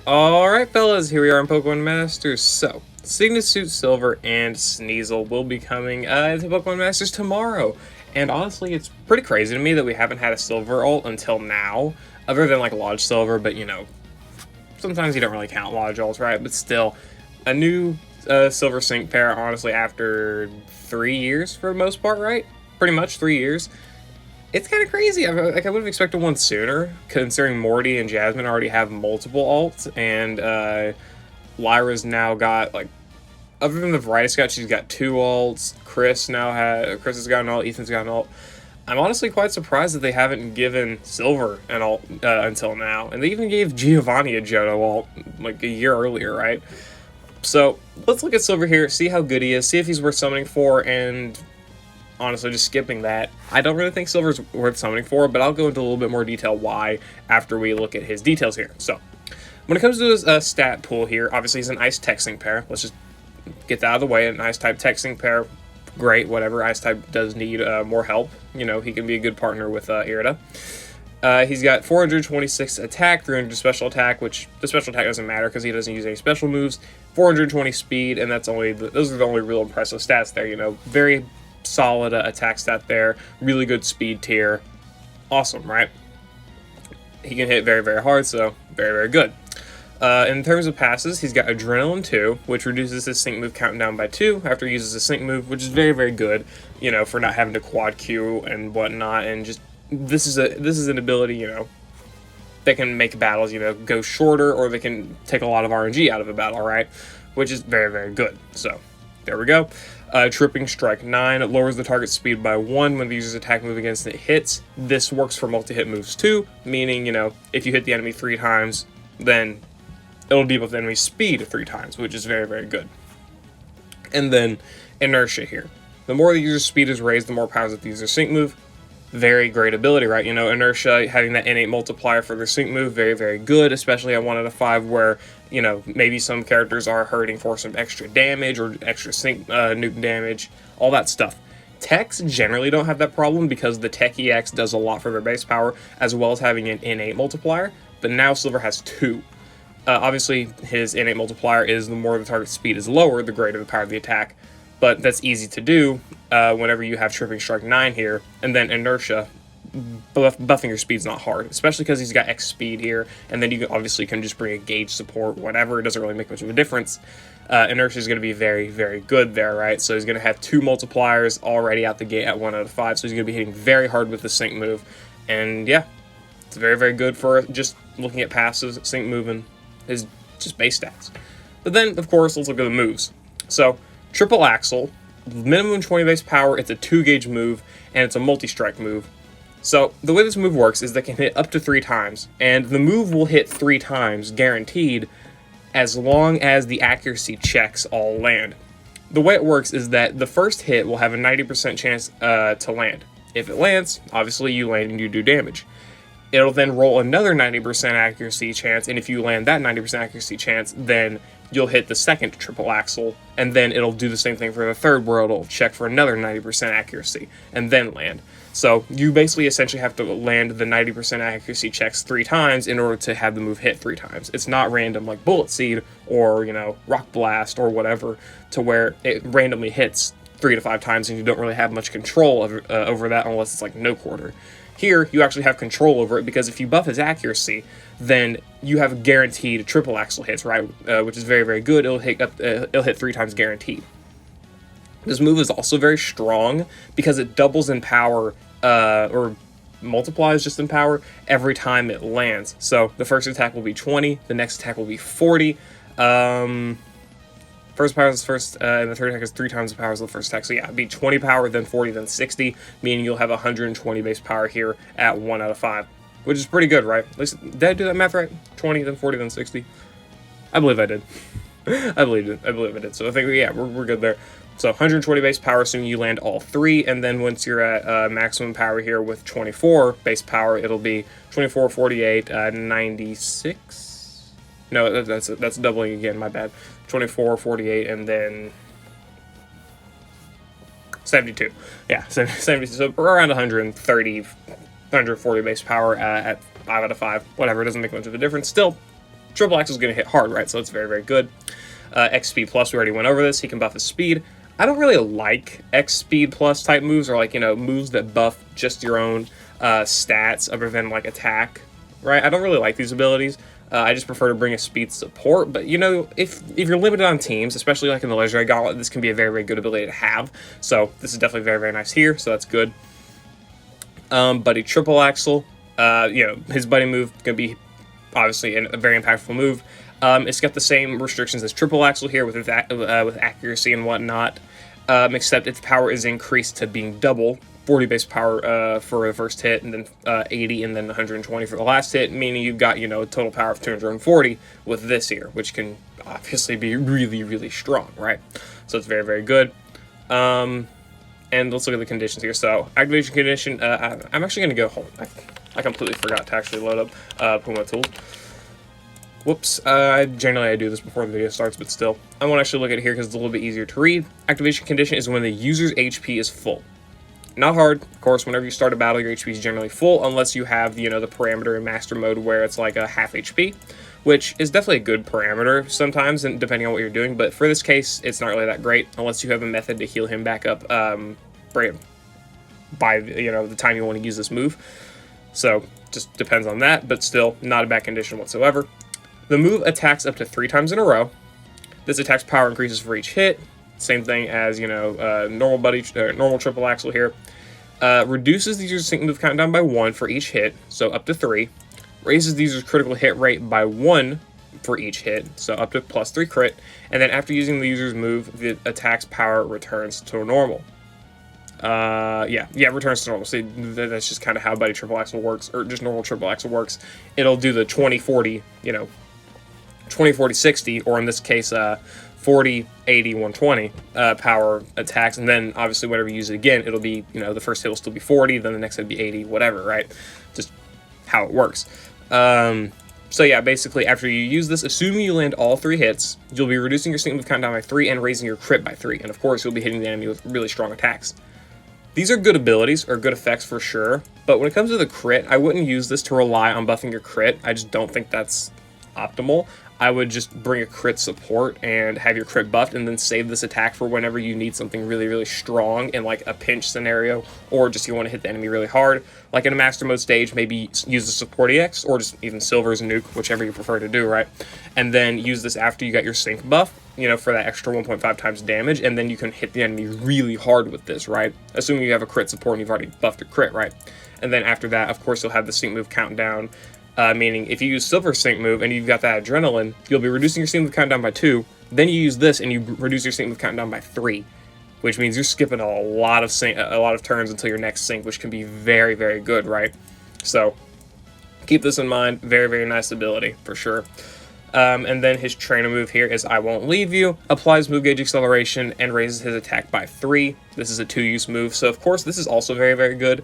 Alright fellas, here we are in Pokemon Masters. So, Signet Suit Silver and Sneasel will be coming to Pokemon Masters tomorrow. And honestly, it's pretty crazy to me that we haven't had a Silver ult until now, other than like Lodge Silver, but you know, sometimes you don't really count Lodge ults, right? But still, a new Silver Sync pair, honestly, after 3 years for the most part, right? Pretty much 3 years. It's kind of crazy. I would have expected one sooner, considering Morty and Jasmine already have multiple ults, and Lyra's now got, like, other than the Variety Scout, she's got 2 ults. Chris has got an ult, Ethan's got an ult. I'm honestly quite surprised that they haven't given Silver an ult until now, and they even gave Giovanni a Johto ult, like, a year earlier, right? So, let's look at Silver here, see how good he is, see if he's worth summoning for, and honestly, just skipping that, I don't really think Silver's worth summoning for, but I'll go into a little bit more detail why after we look at his details here. So, when it comes to his stat pool here, obviously he's an Ice Texting pair. Let's just get that out of the way. An Ice type Texting pair, great, whatever. Ice type does need more help. You know, he can be a good partner with Irida. He's got 426 attack, 300 special attack, which the special attack doesn't matter because he doesn't use any special moves. 420 speed, and those are the only real impressive stats there. You know, very solid attack stat there, really good speed tier, awesome, right? He can hit very, very hard, so very, very good. In terms of passes, he's got Adrenaline 2, which reduces his sync move count down by 2 after he uses a sync move, which is very, very good, you know, for not having to quad Q and whatnot, and just, this is an ability, you know, that can make battles, you know, go shorter, or they can take a lot of RNG out of a battle, right? Which is very, very good, so there we go. Tripping Strike 9 lowers the target speed by 1 when the user's attack move against it hits. This works for multi-hit moves too, meaning, you know, if you hit the enemy 3 times, then it'll debuff the enemy's speed 3 times, which is very, very good. And then Inertia here. The more the user's speed is raised, the more powers of the user's sync move. Very great ability, right? You know, Inertia, having that innate multiplier for their sync move, very, very good, especially at 1 out of 5 where, you know, maybe some characters are hurting for some extra damage or extra sync nuke damage, all that stuff. Techs generally don't have that problem because the Tech EX does a lot for their base power, as well as having an innate multiplier, but now Silver has 2. Obviously, his innate multiplier is the more the target speed is lower, the greater the power of the attack, but that's easy to do whenever you have Tripping Strike 9 here, and then Inertia. Buffing your speed's not hard, especially because he's got X speed here, and then you obviously can just bring a gauge support, whatever, it doesn't really make much of a difference. Inertia is going to be very, very good there, right? So he's going to have 2 multipliers already out the gate at 1 out of 5, so he's going to be hitting very hard with the sync move, and yeah, it's very, very good for just looking at passives, sync move, and his just base stats. But then, of course, let's look at the moves. So, Triple Axle, minimum 20 base power, it's a 2-gauge move, and it's a multi-strike move. So, the way this move works is they can hit up to 3 times, and the move will hit 3 times, guaranteed, as long as the accuracy checks all land. The way it works is that the first hit will have a 90% chance to land. If it lands, obviously you land and you do damage. It'll then roll another 90% accuracy chance, and if you land that 90% accuracy chance, then you'll hit the second Triple Axle, and then it'll do the same thing for the third, where it'll check for another 90% accuracy, and then land. So you basically essentially have to land the 90% accuracy checks 3 times in order to have the move hit 3 times. It's not random like Bullet Seed or, you know, Rock Blast or whatever, to where it randomly hits 3 to 5 times and you don't really have much control over that unless it's like no quarter. Here, you actually have control over it, because if you buff his accuracy, then you have guaranteed Triple Axle hits, right? Which is very, very good. It'll hit 3 times guaranteed. This move is also very strong because it doubles in power, or multiplies just in power every time it lands. So the first attack will be 20, the next attack will be 40. First power is first, and the third attack is 3 times the power of the first attack. So yeah, it'd be 20 power, then 40, then 60, meaning you'll have 120 base power here at 1 out of 5, which is pretty good, right? At least, did I do that math right? 20, then 40, then 60? I believe I did. I believe I did. So I think, yeah, we're good there. So 120 base power, assuming you land all 3, and then once you're at maximum power here with 24 base power, it'll be 24, 48, 96? No, that's doubling again, my bad. 24, 48, and then 72. Yeah, 72. So around 130, 140 base power at 5 out of 5. Whatever, it doesn't make much of a difference. Still, Triple Axle's going to hit hard, right? So it's very, very good. X Speed Plus, we already went over this. He can buff his speed. I don't really like X Speed Plus type moves, or like, you know, moves that buff just your own stats other than like attack, right? I don't really like these abilities. I just prefer to bring a speed support, but you know, if you're limited on teams, especially like in the Legendary Gauntlet, this can be a very, very good ability to have. So this is definitely very, very nice here, so that's good. Buddy Triple Axle, you know, his buddy move going to be obviously a very impactful move. It's got the same restrictions as Triple Axle here with accuracy and whatnot, except its power is increased to being double. 40 base power for the first hit, and then 80, and then 120 for the last hit, meaning you've got, you know, a total power of 240 with this here, which can obviously be really, really strong, right? So it's very, very good. And let's look at the conditions here. So activation condition, I'm actually going to go home. I completely forgot to actually load up Puma tools. Whoops, generally I do this before the video starts, but still. I want to actually look at it here because it's a little bit easier to read. Activation condition is when the user's HP is full. Not hard, of course. Whenever you start a battle, your HP is generally full, unless you have, you know, the parameter in Master Mode where it's like a half HP, which is definitely a good parameter sometimes, and depending on what you're doing. But for this case, it's not really that great, unless you have a method to heal him back up by, you know, the time you want to use this move. So, just depends on that, but still, not a bad condition whatsoever. The move attacks up to 3 times in a row. This attack's power increases for each hit. Same thing as, you know, normal Triple Axle here. Reduces the user's sync move countdown by 1 for each hit, so up to 3. Raises the user's critical hit rate by 1 for each hit, so up to +3 crit. And then after using the user's move, the attack's power returns to normal. Returns to normal. So that's just kind of how Buddy Triple Axle works, or just normal Triple Axle works. It'll do the 20-40, you know, 20-40-60, or in this case, 40, 80, 120 power attacks, and then obviously whenever you use it again, it'll be, you know, the first hit will still be 40, then the next hit will be 80, whatever, right? Just how it works. So yeah, basically after you use this, assuming you land all 3 hits, you'll be reducing your sync move countdown by 3 and raising your crit by 3, and of course you'll be hitting the enemy with really strong attacks. These are good abilities, or good effects for sure, but when it comes to the crit, I wouldn't use this to rely on buffing your crit. I just don't think that's optimal. I would just bring a crit support and have your crit buffed, and then save this attack for whenever you need something really, really strong in like a pinch scenario, or just you want to hit the enemy really hard. Like in a Master Mode stage, maybe use the Support EX, or just even Silver's Nuke, whichever you prefer to do, right? And then use this after you got your sync buff, you know, for that extra 1.5 times damage, and then you can hit the enemy really hard with this, right? Assuming you have a crit support and you've already buffed your crit, right? And then after that, of course, you'll have the sync move countdown. Meaning, if you use Silver sync move and you've got that adrenaline, you'll be reducing your sync move countdown by 2. Then you use this and you reduce your sync move countdown by 3, which means you're skipping a lot of turns until your next sync, which can be very, very good, right? So keep this in mind. Very, very nice ability for sure. And then his trainer move here is I Won't Leave You. Applies move gauge acceleration and raises his attack by 3. This is a 2-use move, so of course this is also very, very good.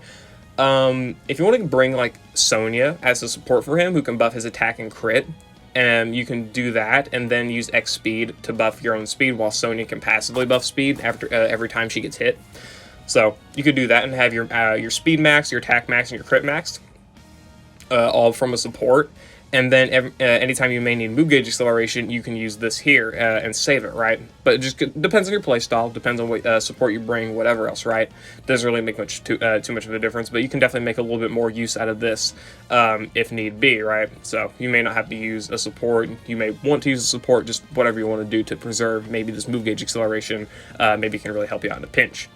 If you want to bring like Sonya as a support for him, who can buff his attack and crit, you can do that, and then use X speed to buff your own speed, while Sonya can passively buff speed after every time she gets hit. So you could do that and have your speed max, your attack max, and your crit maxed, all from a support. And then anytime you may need move gauge acceleration, you can use this here and save it, right? But it just depends on your playstyle, depends on what support you bring, whatever else, right? Doesn't really make too much of a difference, but you can definitely make a little bit more use out of this if need be, right? So you may not have to use a support. You may want to use a support, just whatever you want to do to preserve maybe this move gauge acceleration. Maybe can really help you out in a pinch.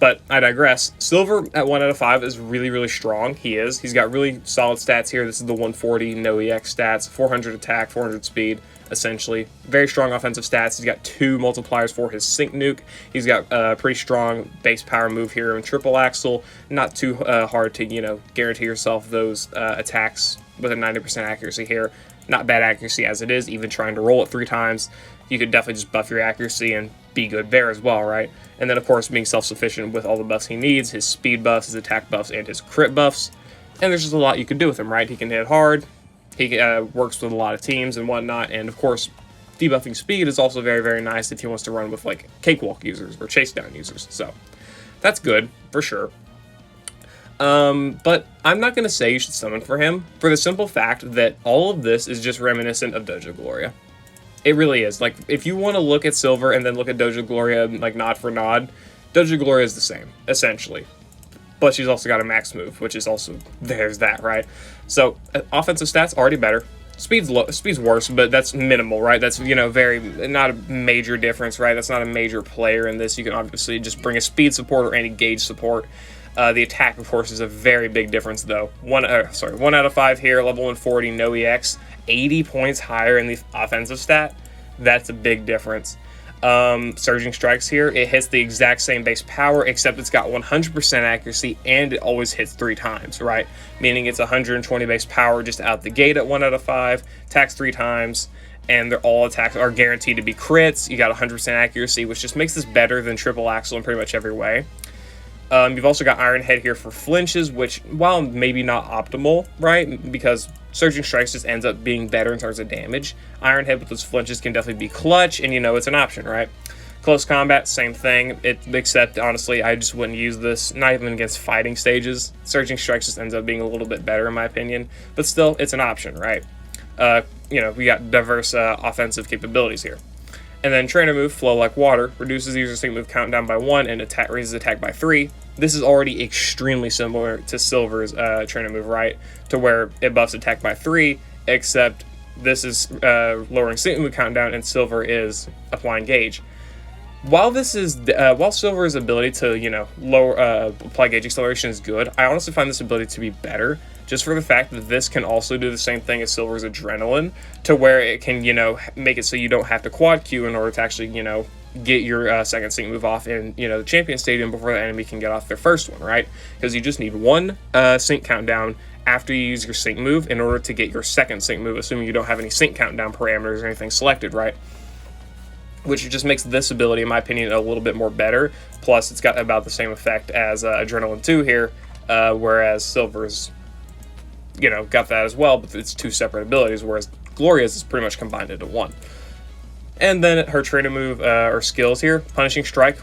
But I digress. Silver at 1 out of 5 is really, really strong. He's got really solid stats here. This is the 140 no EX stats, 400 attack, 400 speed, essentially. Very strong offensive stats. He's got 2 multipliers for his sync nuke. He's got a pretty strong base power move here in Triple Axle. Not too hard to, you know, guarantee yourself those attacks with a 90% accuracy here. Not bad accuracy as it is, even trying to roll it 3 times. You could definitely just buff your accuracy and be good there as well, right? And then, of course, being self-sufficient with all the buffs he needs, his speed buffs, his attack buffs, and his crit buffs. And there's just a lot you can do with him, right? He can hit hard, he works with a lot of teams and whatnot, and, of course, debuffing speed is also very, very nice if he wants to run with, like, cakewalk users or chase down users. So, that's good, for sure. But I'm not going to say you should summon for him, for the simple fact that all of this is just reminiscent of DOJO GLORIA. It really is. Like, if you want to look at Silver and then look at DOJO GLORIA, like, nod for nod, DOJO GLORIA is the same, essentially. But she's also got a max move, which is also, there's that, right? So, offensive stats, already better. Speed's worse, but that's minimal, right? That's, you know, not a major difference, right? That's not a major player in this. You can obviously just bring a speed support or any gauge support. The attack, of course, is a very big difference, though. 1 out of 5 here, level 140, no EX. 80 points higher in the offensive stat. That's a big difference. Surging Strikes here, it hits the exact same base power, except it's got 100% accuracy, and it always hits 3 times, right? Meaning it's 120 base power just out the gate at 1 out of 5, attacks 3 times, and all attacks are guaranteed to be crits. You got 100% accuracy, which just makes this better than Triple Axle in pretty much every way. You've also got Iron Head here for flinches, which, while maybe not optimal, right, because Surging Strikes just ends up being better in terms of damage, Iron Head with those flinches can definitely be clutch, and, you know, it's an option, right? Close combat, same thing, except, honestly, I just wouldn't use this, not even against fighting stages. Surging Strikes just ends up being a little bit better, in my opinion, but still, it's an option, right? You know, we got diverse offensive capabilities here. And then Trainer Move, Flow Like Water, reduces the user's sync move countdown by 1 and raises attack by 3. This is already extremely similar to Silver's Trainer Move, right? To where it buffs attack by 3, except this is lowering sync move countdown and Silver is applying gauge. While Silver's ability to, you know, apply gauge acceleration is good, I honestly find this ability to be better, just for the fact that this can also do the same thing as Silver's Adrenaline, to where it can, you know, make it so you don't have to quad Q in order to actually, you know, get your second sync move off in, you know, the Champion Stadium before the enemy can get off their first one, right? Because you just need 1 sync countdown after you use your sync move in order to get your second sync move, assuming you don't have any sync countdown parameters or anything selected, right? Which just makes this ability, in my opinion, a little bit more better. Plus, it's got about the same effect as Adrenaline 2 here, whereas Silver's, you know, got that as well, but it's 2 separate abilities, whereas Gloria's is pretty much combined into 1. And then her trainer move, or skills here, Punishing Strike.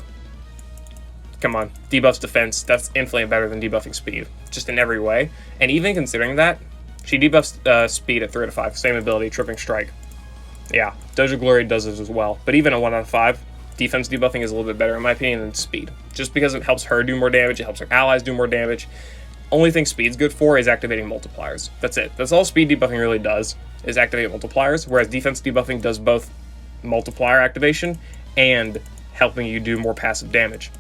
Come on, debuffs defense, that's infinitely better than debuffing speed, just in every way. And even considering that, she debuffs speed at 3 out of 5, same ability, Tripping Strike. Yeah, DOJO GLORIA does this as well, but even at 1 out of 5, defense debuffing is a little bit better, in my opinion, than speed. Just because it helps her do more damage, it helps her allies do more damage. Only thing speed's good for is activating multipliers. That's it. That's all speed debuffing really does, is activate multipliers, whereas defense debuffing does both multiplier activation and helping you do more passive damage.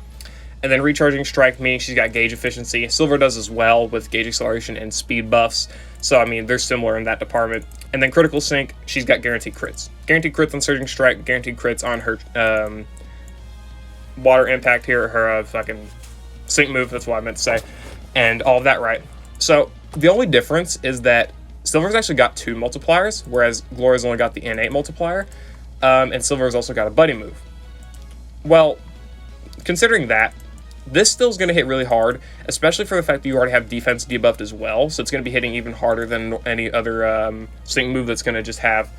And then Recharging Strike, meaning she's got gauge efficiency. Silver does as well with gauge acceleration and speed buffs. So, I mean, they're similar in that department. And then Critical Sync, she's got guaranteed crits. Guaranteed crits on Surging Strike, guaranteed crits on her Water Impact here, her fucking sync move, that's what I meant to say. And all of that, right? So, the only difference is that Silver's actually got 2 multipliers, whereas Gloria's only got the innate multiplier. And Silver's also got a buddy move. Well, considering that, this still is going to hit really hard, especially for the fact that you already have defense debuffed as well, so it's going to be hitting even harder than any other sync move that's going to just have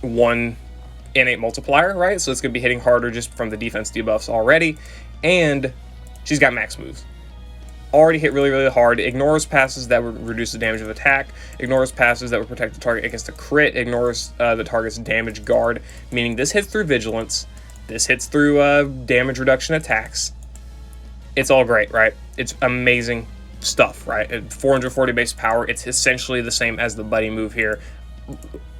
1 innate multiplier, right? So it's going to be hitting harder just from the defense debuffs already, and she's got max moves. Already hit really, really hard. Ignores passes that would reduce the damage of attack. Ignores passes that would protect the target against a crit. Ignores the target's damage guard, meaning this hits through vigilance. This hits through damage reduction attacks. It's all great, right? It's amazing stuff, right? At 440 base power, it's essentially the same as the buddy move here.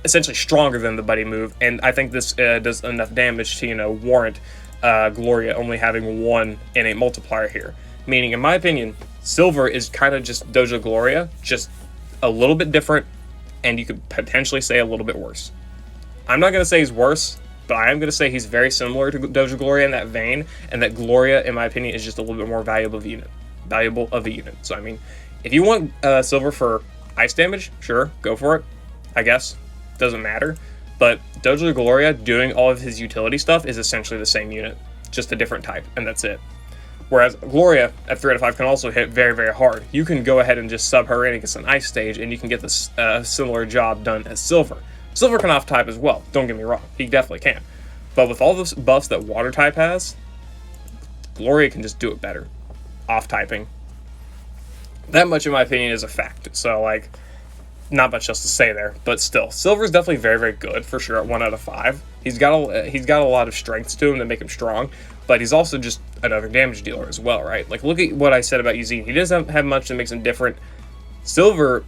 Essentially stronger than the buddy move, and I think this does enough damage to, you know, warrant Gloria only having 1 innate multiplier here. Meaning, in my opinion, Silver is kind of just DOJO GLORIA, just a little bit different, and you could potentially say a little bit worse. I'm not going to say he's worse, but I am going to say he's very similar to DOJO GLORIA in that vein, and that Gloria, in my opinion, is just a little bit more valuable of a unit. So, I mean, if you want Silver for ice damage, sure, go for it, I guess. Doesn't matter. But DOJO GLORIA doing all of his utility stuff is essentially the same unit, just a different type, and that's it. Whereas Gloria at 3 out of 5 can also hit very, very hard. You can go ahead and just sub her in against an ice stage, and you can get this similar job done as Silver. Silver can off-type as well, don't get me wrong. He definitely can. But with all those buffs that Water-type has, Gloria can just do it better. off-typing. That much, in my opinion, is a fact. So, like, not much else to say there. But still, Silver's definitely very, very good, for sure, at 1 out of 5. He's got a lot of strengths to him that make him strong, but he's also just another damage dealer as well, right? Like, look at what I said about Eugene. He doesn't have much that makes him different. Silver,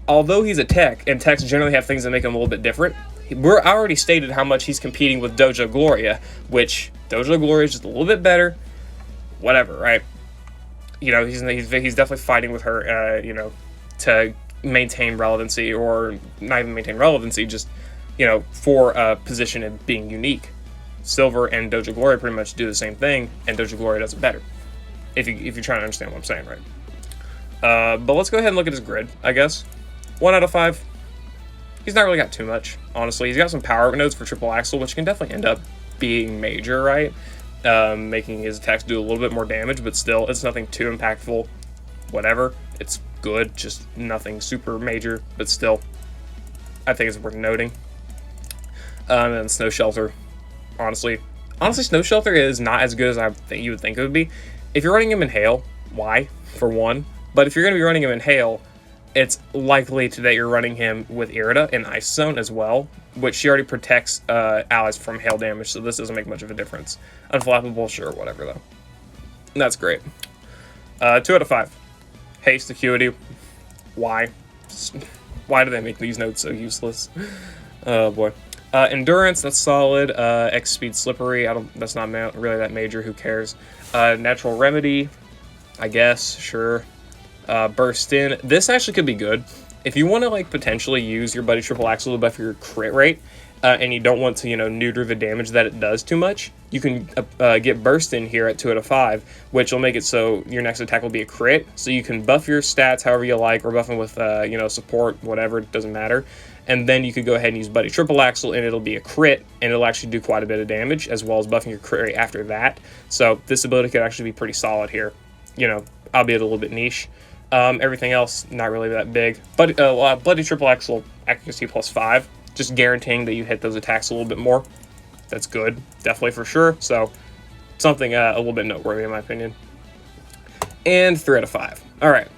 although he's a tech, and techs generally have things that make him a little bit different, we're already stated how much he's competing with DOJO GLORIA, which DOJO GLORIA is just a little bit better. Whatever, right? You know, he's definitely fighting with her, you know, to maintain relevancy, or not even maintain relevancy, just, you know, for a position and being unique. Silver and DOJO GLORIA pretty much do the same thing, and DOJO GLORIA does it better. If you're trying to understand what I'm saying, right? But let's go ahead and look at his grid, I guess. 1 out of 5. He's not really got too much, honestly. He's got some power nodes for triple axle, which can definitely end up being major, right? Making his attacks do a little bit more damage, but still, it's nothing too impactful. Whatever. It's good, just nothing super major, but still, I think it's worth noting. And then Snow Shelter. Honestly, Snow Shelter is not as good as I think you would think it would be. If you're running him in Hail, why? For one. But if you're going to be running him in Hail, it's likely that you're running him with Irida in Ice Zone as well, which she already protects allies from hail damage, so this doesn't make much of a difference. Unflappable, sure, whatever, though. And that's great. 2 out of 5. Haste, Acuity. Why? Why do they make these nodes so useless? Oh, boy. Endurance, that's solid. X-Speed, Slippery, that's not really that major, who cares? Natural Remedy, I guess, sure. Burst In. This actually could be good. If you want to, like, potentially use your Buddy Triple Axle to buff your crit rate, and you don't want to, you know, neuter the damage that it does too much, you can get Burst In here at 2 out of 5, which will make it so your next attack will be a crit, so you can buff your stats however you like, or buff them with, you know, support, whatever, it doesn't matter. And then you could go ahead and use Buddy Triple Axle, and it'll be a crit, and it'll actually do quite a bit of damage, as well as buffing your crit rate after that. So this ability could actually be pretty solid here, you know, albeit a little bit niche. Everything else, not really that big. But Bloody Triple Axle, accuracy +5, just guaranteeing that you hit those attacks a little bit more. That's good, definitely for sure. So something a little bit noteworthy in my opinion. And 3 out of 5. All right,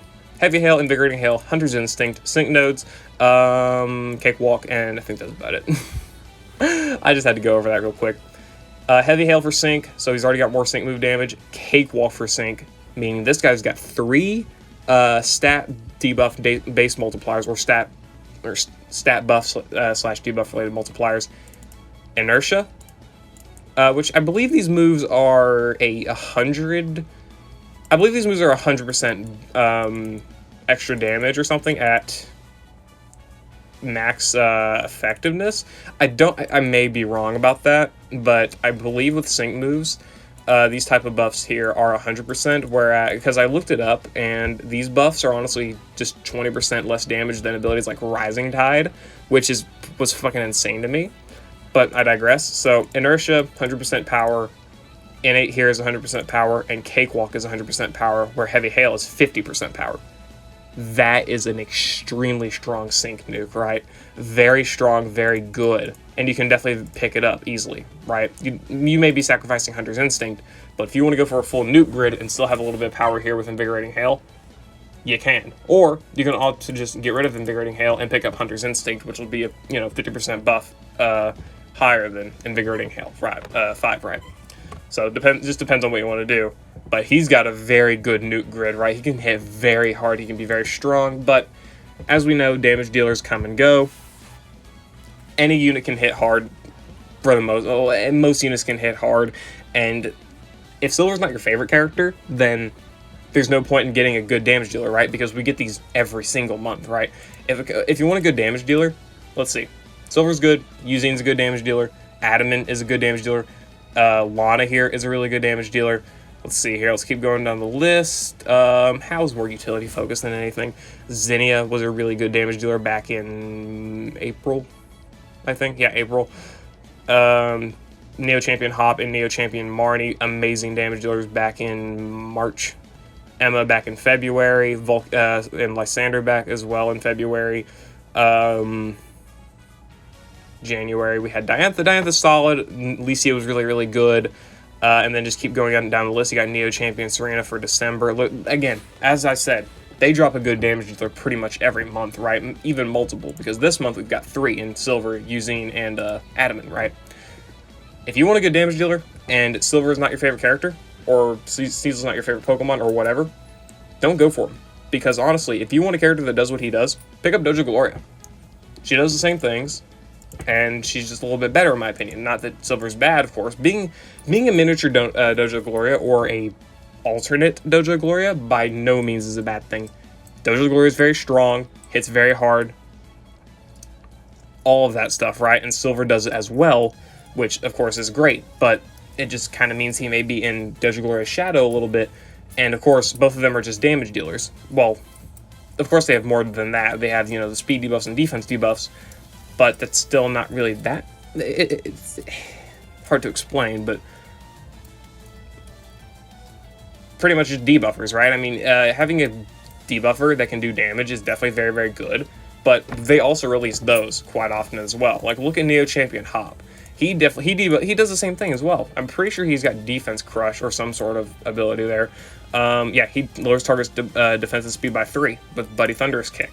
Heavy Hail, Invigorating Hail, Hunter's Instinct, Sync Nodes, Cakewalk, and I think that's about it. I just had to go over that real quick. Heavy Hail for Sync, so he's already got more Sync move damage. Cakewalk for Sync, meaning this guy's got 3 stat debuff base multipliers, or stat buff slash debuff related multipliers. Inertia, which I believe these moves are 100. I believe these moves are 100% extra damage or something at max effectiveness. I may be wrong about that, but I believe with sync moves, these type of buffs here are 100%, whereas, because I looked it up, and these buffs are honestly just 20% less damage than abilities like Rising Tide, which was fucking insane to me. But I digress. So Inertia, 100% power, Innate here is 100% power, and Cakewalk is 100% power, where Heavy Hail is 50% power. That is an extremely strong sync nuke, right? Very strong, very good, and you can definitely pick it up easily, right? You may be sacrificing Hunter's Instinct, but if you want to go for a full nuke grid and still have a little bit of power here with Invigorating Hail, you can. Or you can also just get rid of Invigorating Hail and pick up Hunter's Instinct, which will be a 50% buff higher than Invigorating Hail 5, right? So just depends on what you want to do. But he's got a very good nuke grid, right? He can hit very hard, he can be very strong, but as we know, damage dealers come and go. Any unit can hit hard for the most units can hit hard, and if Silver's not your favorite character, then there's no point in getting a good damage dealer, right? Because we get these every single month, right? If you want a good damage dealer, let's see. Silver's good, Eugene's a good damage dealer, Adamant is a good damage dealer, Lana here is a really good damage dealer. Let's see here. Let's keep going down the list. How's more utility focused than anything? Zinnia was a really good damage dealer back in April, I think. Yeah, April. Neo Champion Hop and Neo Champion Marnie, amazing damage dealers back in March. Emma back in February. And Lysander back as well in February. January we had Diantha. Diantha's solid. Licia was really, really good. And then just keep going down the list. You got Neo Champion Serena for December. Look, again, as I said, they drop a good damage dealer pretty much every month, right? Even multiple, because this month we've got 3 in Silver, Eugene, and Adamant, right? If you want a good damage dealer, and Silver is not your favorite character, or Sneasel's not your favorite Pokemon, or whatever, don't go for him. Because honestly, if you want a character that does what he does, pick up DOJO GLORIA. She does the same things, and she's just a little bit better in my opinion. Not that Silver's bad, of course. Being a miniature DOJO GLORIA or a alternate DOJO GLORIA by no means is a bad thing. DOJO GLORIA is very strong, hits very hard, all of that stuff, right? And Silver does it as well, which of course is great, but it just kind of means he may be in DOJO GLORIA's shadow a little bit, and of course both of them are just damage dealers. Well, of course they have more than that. They have, you know, the speed debuffs and defense debuffs, but that's still not really that. It's hard to explain, but pretty much just debuffers, right? I mean, having a debuffer that can do damage is definitely very, very good, but they also release those quite often as well. Like, look at Neo Champion Hop. He does the same thing as well. I'm pretty sure he's got Defense Crush or some sort of ability there. Yeah, he lowers targets defensive speed by 3 with Buddy Thunderous Kick.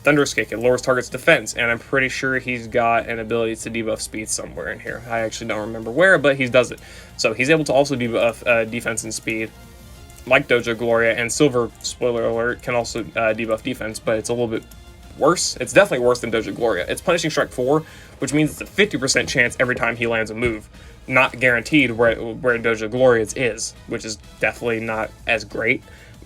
Thunderous Kick, it lowers target's defense, and I'm pretty sure he's got an ability to debuff speed somewhere in here. I actually don't remember where, but he does it. So he's able to also debuff defense and speed, like DOJO GLORIA, and Silver, spoiler alert, can also debuff defense, but it's a little bit worse. It's definitely worse than DOJO GLORIA. It's Punishing Strike 4, which means it's a 50% chance every time he lands a move. Not guaranteed where DOJO GLORIA's is, which is definitely not as great.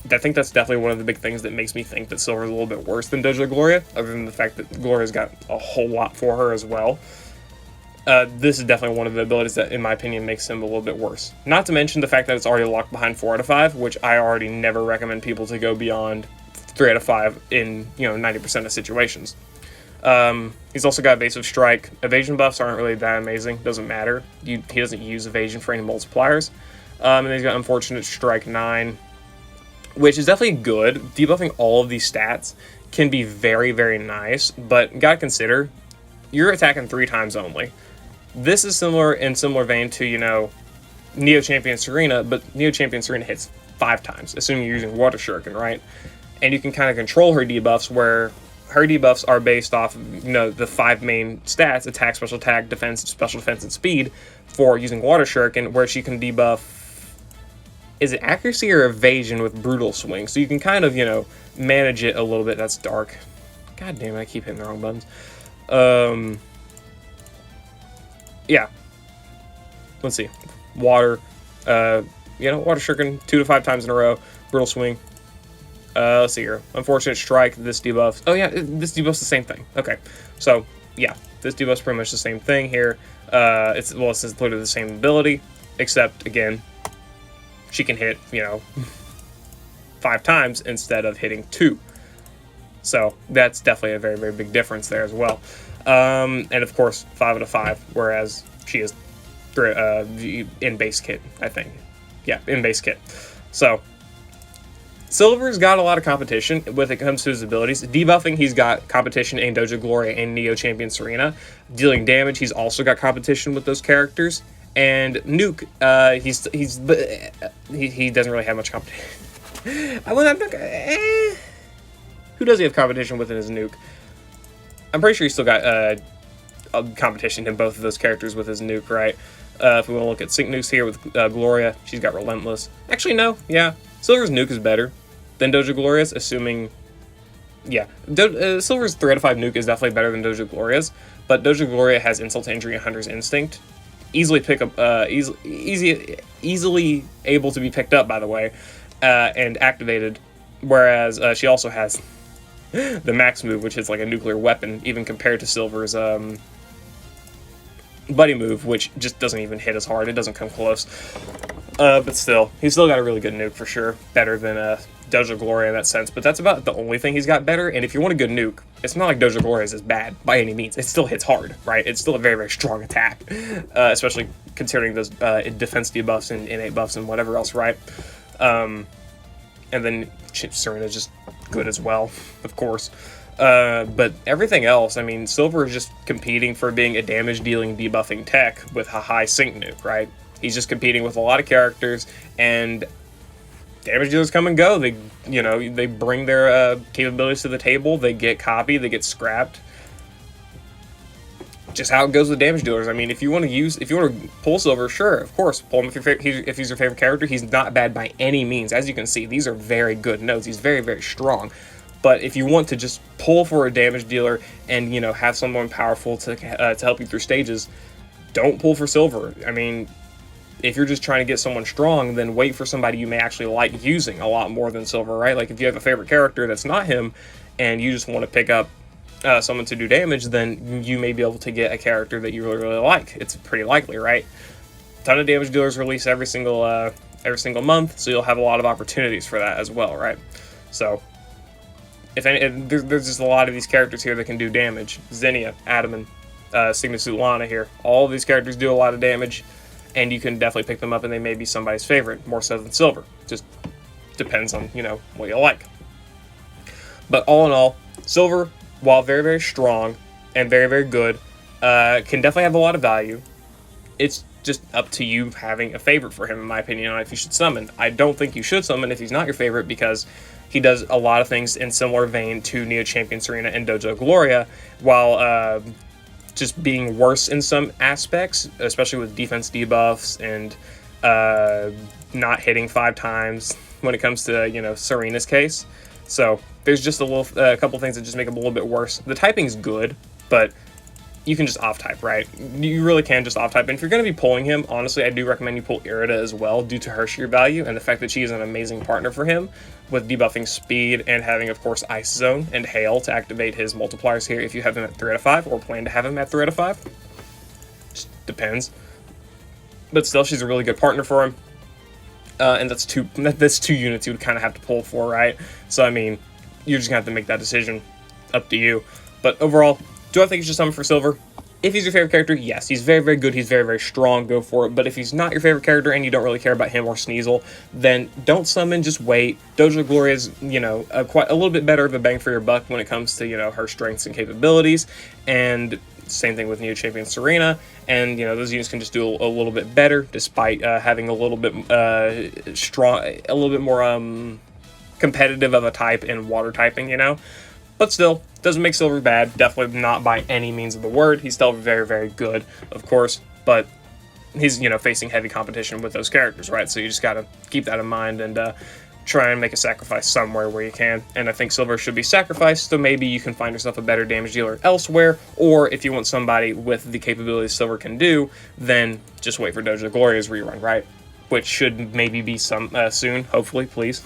I think that's definitely one of the big things that makes me think that Silver is a little bit worse than DOJO GLORIA, other than the fact that GLORIA's got a whole lot for her as well. This is definitely one of the abilities that, in my opinion, makes him a little bit worse. Not to mention the fact that it's already locked behind 4 out of 5, which I already never recommend people to go beyond 3 out of 5 in, 90% of situations. He's also got Evasive Strike. Evasion buffs aren't really that amazing. Doesn't matter. He doesn't use evasion for any multipliers. And then he's got Unfortunate Strike 9, which is definitely good. Debuffing all of these stats can be very, very nice, but gotta consider, you're attacking 3 times only. This is in similar vein to, Neo Champion Serena, but Neo Champion Serena hits 5 times, assuming you're using Water Shuriken, right? And you can kind of control her debuffs, where her debuffs are based off of, the 5 main stats: attack, special attack, defense, special defense, and speed, for using Water Shuriken, where she can debuff, is it accuracy or evasion with Brutal Swing? So you can kind of, manage it a little bit. That's dark. God damn it, I keep hitting the wrong buttons. Yeah. Let's see. Water. Water Shuriken 2 to 5 times in a row. Brutal Swing. Let's see here. Unfortunate Strike. This debuffs. Oh yeah, this debuffs the same thing. Okay. So yeah, this debuffs pretty much the same thing here. It's literally the same ability, except again, she can hit 5 times instead of hitting 2. So that's definitely a very, very big difference there as well. And of course, 5 out of 5, whereas she is in base kit, I think. Yeah, in base kit. So Silver's got a lot of competition when it comes to his abilities. Debuffing, he's got competition in DOJO GLORIA and Neo Champion Serena. Dealing damage, he's also got competition with those characters. And Nuke, he doesn't really have much competition. Who does he have competition with in his Nuke? I'm pretty sure he's still got a competition in both of those characters with his Nuke, right? If we want to look at Sync Nukes here with GLORIA, she's got Relentless. Actually, no, yeah. Silver's Nuke is better than DOJO GLORIA's, assuming... Yeah, Silver's 3 out of 5 Nuke is definitely better than DOJO GLORIA's, but DOJO GLORIA has Insult to Injury and Hunter's Instinct. Easily able to be picked up, by the way, and activated, whereas she also has the max move, which is like a nuclear weapon, even compared to Silver's buddy move, which just doesn't even hit as hard. It doesn't come close. But still, he's still got a really good nuke for sure. Better than DOJO GLORIA in that sense. But that's about the only thing he's got better. And if you want a good nuke, it's not like DOJO GLORIA is bad by any means. It still hits hard, right? It's still a very, very strong attack. Especially considering those defense debuffs and innate buffs and whatever else, right? And then Serena's just good as well, of course. But everything else, I mean, Silver is just competing for being a damage-dealing, debuffing tech with a high sync nuke, right? He's just competing with a lot of characters, and damage dealers come and go. They, they bring their capabilities to the table. They get copied. They get scrapped. Just how it goes with damage dealers. I mean, if you want to pull Silver, sure, of course, pull him if he's your favorite character. He's not bad by any means. As you can see, these are very good notes. He's very, very strong. But if you want to just pull for a damage dealer and, have someone powerful to help you through stages, don't pull for Silver. I mean, if you're just trying to get someone strong, then wait for somebody you may actually like using a lot more than Silver, right? Like, if you have a favorite character that's not him and you just want to pick up someone to do damage, then you may be able to get a character that you really, really like. It's pretty likely, right? A ton of damage dealers release every single month, so you'll have a lot of opportunities for that as well, right? So, there's just a lot of these characters here that can do damage. Zinnia, Adaman, Sigma Lana here. All of these characters do a lot of damage, and you can definitely pick them up, and they may be somebody's favorite, more so than Silver. Just depends on, what you like. But all in all, Silver, while very, very strong and very, very good, can definitely have a lot of value. It's just up to you having a favorite for him, in my opinion, on if you should summon. I don't think you should summon if he's not your favorite, because he does a lot of things in similar vein to Neo Champion Serena and DOJO Gloria, while just being worse in some aspects, especially with defense debuffs and not hitting 5 times when it comes to, Serena's case. So there's just a couple things that just make him a little bit worse. The typing's good, but you can just off-type, right? You really can just off-type. And if you're going to be pulling him, honestly, I do recommend you pull Irida as well, due to her sheer value and the fact that she is an amazing partner for him, with debuffing speed and having, of course, Ice Zone and Hail to activate his multipliers here if you have him at 3 out of 5 or plan to have him at 3 out of 5. Just depends. But still, she's a really good partner for him. And that's two units you would kind of have to pull for, right? So, I mean, you're just going to have to make that decision. Up to you. But overall, do I think you should summon for Silver? If he's your favorite character, yes. He's very, very good. He's very, very strong. Go for it. But if he's not your favorite character and you don't really care about him or Sneasel, then don't summon. Just wait. DOJO Gloria is, quite a little bit better of a bang for your buck when it comes to, her strengths and capabilities. And same thing with Neo Champion Serena. And, those units can just do a little bit better, despite having a little bit more competitive of a type in water typing, But still, doesn't make Silver bad. Definitely not by any means of the word. He's still very, very good, of course. But he's, facing heavy competition with those characters, right? So you just got to keep that in mind and try and make a sacrifice somewhere where you can. And I think Silver should be sacrificed, so maybe you can find yourself a better damage dealer elsewhere. Or if you want somebody with the capabilities Silver can do, then just wait for DOJO Gloria's rerun, right? Which should maybe be soon, hopefully, please.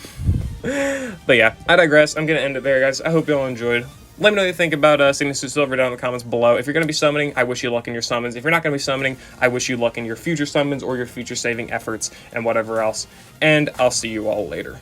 But yeah, I digress. I'm going to end it there, guys. I hope you all enjoyed. Let me know what you think about Signature Silver down in the comments below. If you're going to be summoning, I wish you luck in your summons. If you're not going to be summoning, I wish you luck in your future summons or your future saving efforts and whatever else. And I'll see you all later.